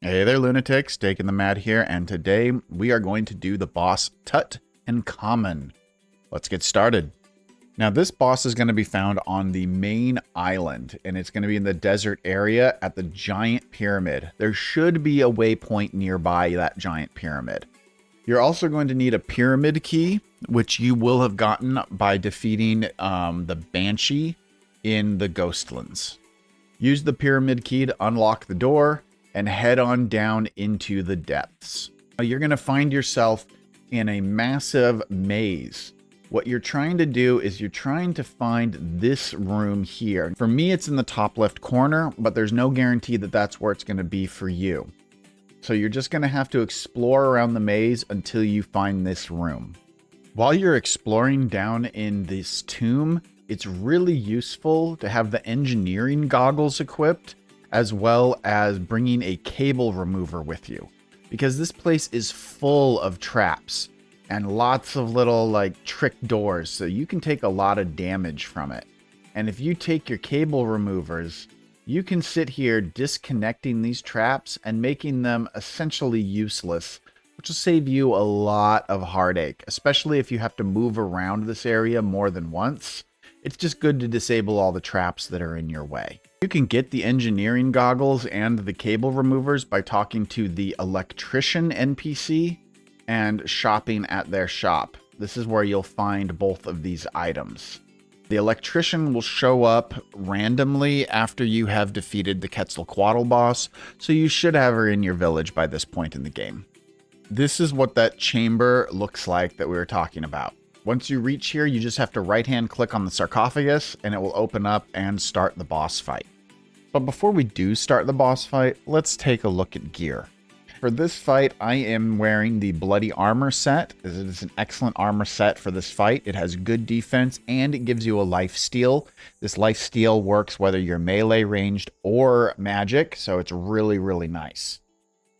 Hey there, lunatics. Taking the Mad here, and today we are going to do the boss Tut Cmon. Let's get started. Now, this boss is going to be found on the main island, and it's going to be in the desert area at the giant pyramid. There should be a waypoint nearby that giant pyramid. You're also going to need a pyramid key, which you will have gotten by defeating the Banshee in the Ghostlands. Use the pyramid key to unlock the door and head on down into the depths. You're going to find yourself in a massive maze. What you're trying to do is you're trying to find this room here. For me, it's in the top left corner, but there's no guarantee that that's where it's going to be for you. So you're just going to have to explore around the maze until you find this room. While you're exploring down in this tomb, it's really useful to have the engineering goggles equipped, as well as bringing a cable remover with you, because this place is full of traps and lots of little trick doors, so you can take a lot of damage from it. And if you take your cable removers, you can sit here disconnecting these traps and making them essentially useless, which will save you a lot of heartache, especially if you have to move around this area more than once. It's just good to disable all the traps that are in your way. You can get the engineering goggles and the cable removers by talking to the electrician NPC and shopping at their shop. This is where you'll find both of these items. The electrician will show up randomly after you have defeated the Quetzalcoatl boss, so you should have her in your village by this point in the game. This is what that chamber looks like that we were talking about. Once you reach here, you just have to right-hand click on the sarcophagus and it will open up and start the boss fight. But before we do start the boss fight, let's take a look at gear. For this fight, I am wearing the Bloody Armor set. It is an excellent armor set for this fight. It has good defense and it gives you a life steal. This life steal works whether you're melee, ranged, or magic, so it's really, really nice.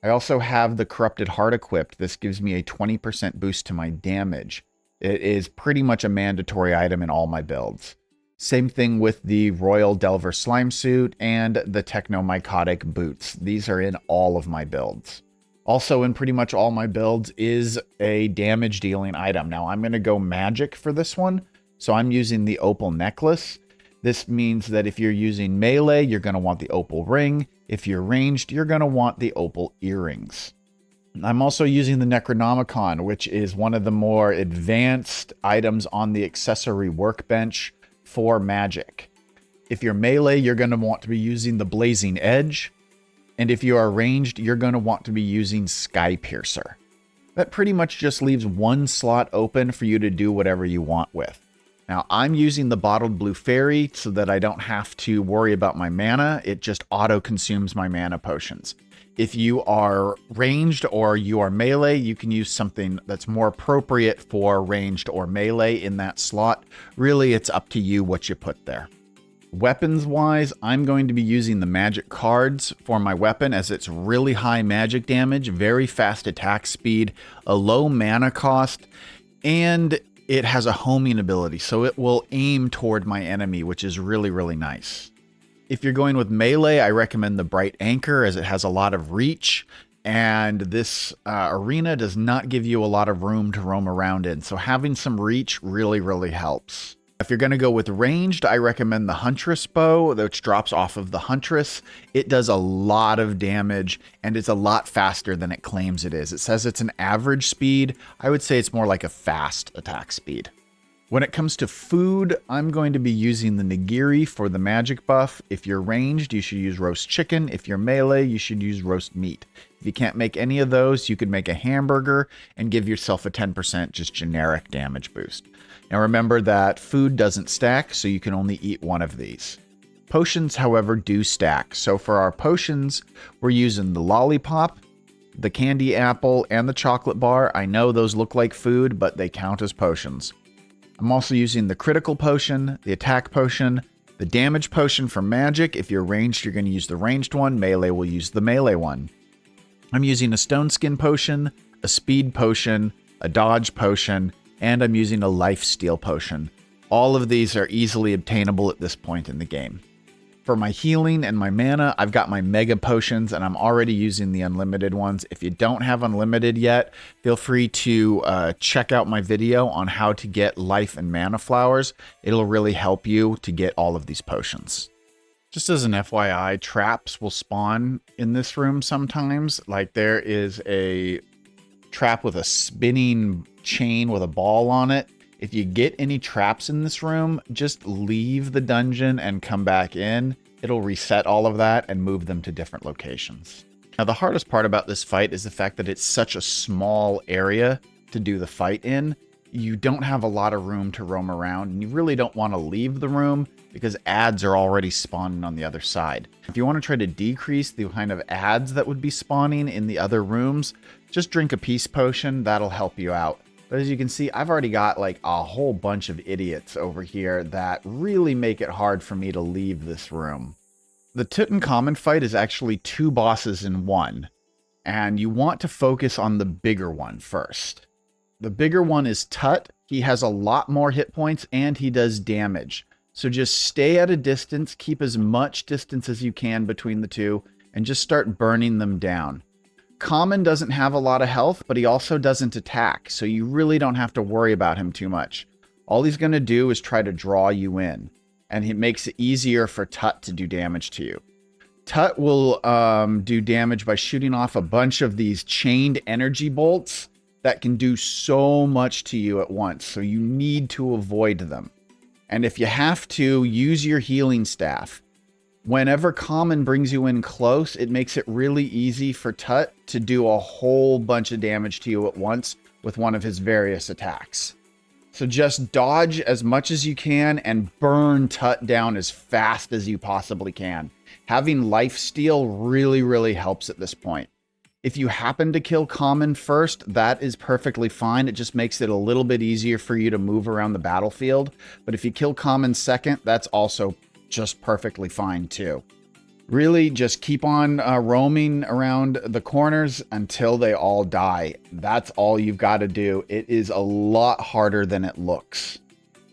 I also have the Corrupted Heart equipped. This gives me a 20% boost to my damage. It is pretty much a mandatory item in all my builds. Same thing with the Royal Delver Slime Suit and the Technomycotic Boots. These are in all of my builds. Also in pretty much all my builds is a damage dealing item. Now I'm going to go magic for this one, so I'm using the Opal Necklace. This means that if you're using melee, you're going to want the Opal Ring. If you're ranged, you're going to want the Opal Earrings. I'm also using the Necronomicon, which is one of the more advanced items on the accessory workbench for magic. If you're melee, you're going to want to be using the Blazing Edge. And if you are ranged, you're going to want to be using Sky Piercer. That pretty much just leaves one slot open for you to do whatever you want with. Now, I'm using the Bottled Blue Fairy so that I don't have to worry about my mana. It just auto-consumes my mana potions. If you are ranged or you are melee, you can use something that's more appropriate for ranged or melee in that slot. Really, it's up to you what you put there. Weapons-wise, I'm going to be using the magic cards for my weapon as it's really high magic damage, very fast attack speed, a low mana cost, and it has a homing ability, so it will aim toward my enemy, which is really, really nice. If you're going with melee, I recommend the Bright Anchor as it has a lot of reach, and this arena does not give you a lot of room to roam around in, so having some reach really, really helps. If you're going to go with ranged, I recommend the Huntress Bow, which drops off of the Huntress. It does a lot of damage, and it's a lot faster than it claims it is. It says it's an average speed. I would say it's more like a fast attack speed. When it comes to food, I'm going to be using the Nigiri for the magic buff. If you're ranged, you should use roast chicken. If you're melee, you should use roast meat. If you can't make any of those, you could make a hamburger and give yourself a 10% just generic damage boost. Now remember that food doesn't stack, so you can only eat one of these. Potions, however, do stack. So for our potions, we're using the lollipop, the candy apple, and the chocolate bar. I know those look like food, but they count as potions. I'm also using the critical potion, the attack potion, the damage potion for magic. If you're ranged, you're going to use the ranged one. Melee will use the melee one. I'm using a stone skin potion, a speed potion, a dodge potion, and I'm using a life steal potion. All of these are easily obtainable at this point in the game. For my healing and my mana, I've got my mega potions and I'm already using the unlimited ones. If you don't have unlimited yet, feel free to check out my video on how to get life and mana flowers. It'll really help you to get all of these potions. Just as an FYI, traps will spawn in this room sometimes. Like there is a trap with a spinning chain with a ball on it. If you get any traps in this room, just leave the dungeon and come back in. It'll reset all of that and move them to different locations. Now, the hardest part about this fight is the fact that it's such a small area to do the fight in. You don't have a lot of room to roam around, and you really don't want to leave the room because ads are already spawning on the other side. If you want to try to decrease the kind of ads that would be spawning in the other rooms, just drink a peace potion. That'll help you out. But as you can see, I've already got like a whole bunch of idiots over here that really make it hard for me to leave this room. The Tut Cmon fight is actually 2 bosses in one, and you want to focus on the bigger one first. The bigger one is Tut. He has a lot more hit points and he does damage. So just stay at a distance, keep as much distance as you can between the two, and just start burning them down. Common doesn't have a lot of health, but he also doesn't attack, so you really don't have to worry about him too much. All he's going to do is try to draw you in, and it makes it easier for Tut to do damage to you. Tut will do damage by shooting off a bunch of these chained energy bolts that can do so much to you at once, so you need to avoid them. And if you have to, use your healing staff. Whenever Common brings you in close, it makes it really easy for Tut to do a whole bunch of damage to you at once with one of his various attacks. So just dodge as much as you can and burn Tut down as fast as you possibly can. Having lifesteal really helps at this point. If you happen to kill Common first, that is perfectly fine. It just makes it a little bit easier for you to move around the battlefield. But if you kill Common second, that's also just perfectly fine too. Really just keep on roaming around the corners until they all die. That's all you've got to do. It is a lot harder than it looks.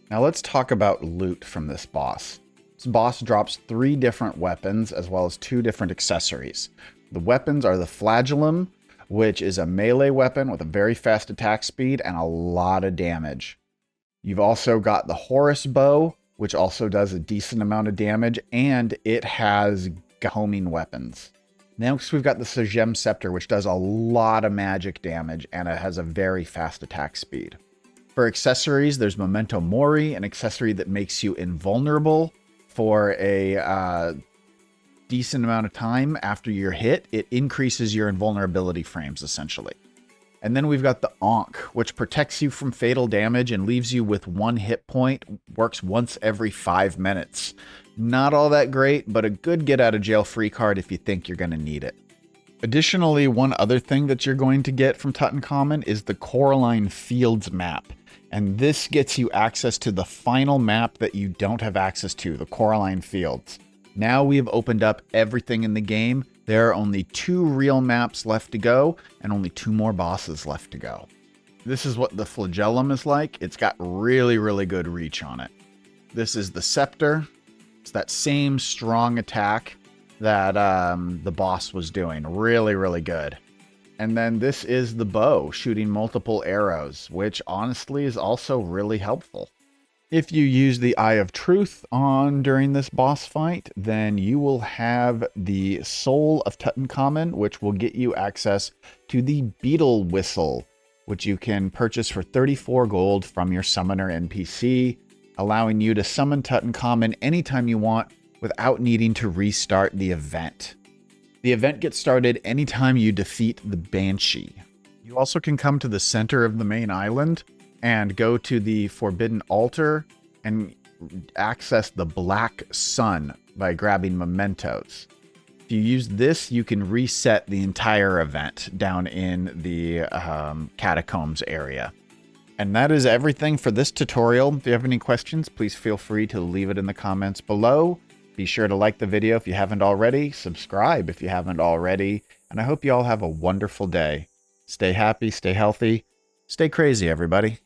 Now let's talk about loot from this boss. This boss drops 3 different weapons as well as 2 different accessories. The weapons are the Flagellum, which is a melee weapon with a very fast attack speed and a lot of damage. You've also got the Horus Bow, which also does a decent amount of damage, and it has homing weapons. Next, we've got the Sagem Scepter, which does a lot of magic damage, and it has a very fast attack speed. For accessories, there's Memento Mori, an accessory that makes you invulnerable for a decent amount of time after you're hit. It increases your invulnerability frames, essentially. And then we've got the Ankh, which protects you from fatal damage and leaves you with 1 hit point, works once every 5 minutes. Not all that great, but a good get out of jail free card if you think you're going to need it. Additionally, one other thing that you're going to get from Tut Cmon is the Coraline Fields map. And this gets you access to the final map that you don't have access to, the Coraline Fields. Now we've opened up everything in the game. There are only 2 real maps left to go and only 2 more bosses left to go. This is what the Flagellum is like. It's got really good reach on it. This is the Scepter. It's that same strong attack that the boss was doing. Really good. And then this is the bow, shooting multiple arrows, which honestly is also really helpful. If you use the Eye of Truth on during this boss fight, then you will have the Soul of Tut Cmon, which will get you access to the Beetle Whistle, which you can purchase for 34 gold from your summoner NPC, allowing you to summon Tut Cmon anytime you want without needing to restart the event. The event gets started anytime you defeat the Banshee. You also can come to the center of the main island and go to the Forbidden Altar and access the Black Sun by grabbing mementos. If you use this, you can reset the entire event down in the catacombs area. And that is everything for this tutorial. If you have any questions, please feel free to leave it in the comments below. Be sure to like the video if you haven't already, subscribe if you haven't already, and I hope you all have a wonderful day. Stay happy, stay healthy, stay crazy, everybody.